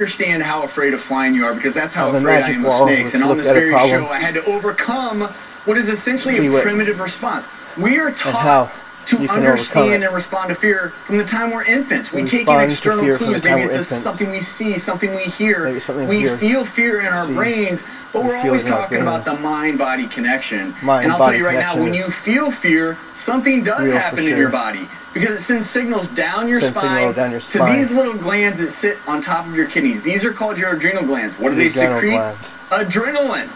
understand how afraid of flying you are, because that's how afraid I am of snakes. And on this very show, I had to overcome what is essentially a primitive response. We are taught to understand and respond to fear from the time we're infants. We take in external clues. Maybe it's something we see, something we hear. We feel fear in our brains, but we're always talking about the mind-body connection. And I'll tell you right now, when you feel fear, something does happen in your body, because it sends signals down your spine to these little glands that sit on top of your kidneys. These are called your adrenal glands. What do they secrete? Adrenaline.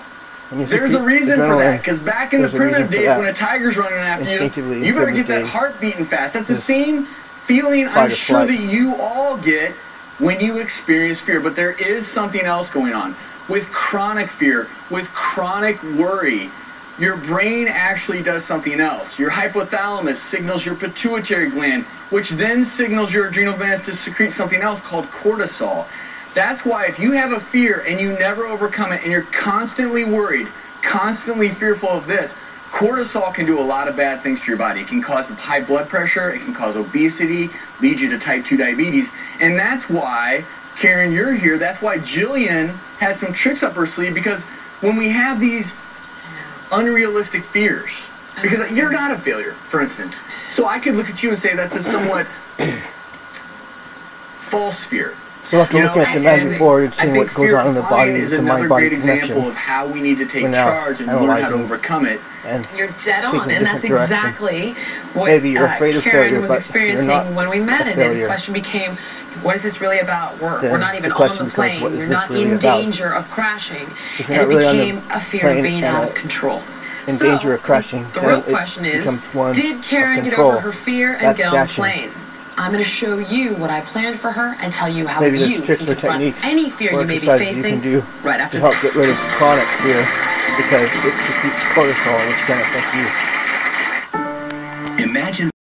There's a reason for that, because back in the primitive days when a tiger's running after you, you better get that heart beating fast. That's the same feeling I'm sure that you all get when you experience fear. But there is something else going on. With chronic fear, with chronic worry, your brain actually does something else. Your hypothalamus signals your pituitary gland, which then signals your adrenal glands to secrete something else called cortisol. That's why if you have a fear and you never overcome it and you're constantly worried, constantly fearful of this, cortisol can do a lot of bad things to your body. It can cause high blood pressure, it can cause obesity, lead you to type 2 diabetes. And that's why, Karen, you're here. That's why Jillian had some tricks up her sleeve, because when we have these unrealistic fears, because you're not a failure, for instance. So I could look at you and say that's a somewhat false fear. So after looking at the magic board and seeing what goes on in the body, is another great example of how we need to take charge and learn how to overcome it. You're dead on, and that's exactly what Karen was experiencing when we met, and then the question became, what is this really about? We're not even on the plane. You're not in danger of crashing. And it became a fear of being out of control. In danger of crashing. The real question is, did Karen get over her fear and get on the plane? I'm going to show you what I planned for her and tell you how you can confront any fear you may be facing right after this. To help get rid of chronic fear, because it secretes cortisol, which can affect you. Imagine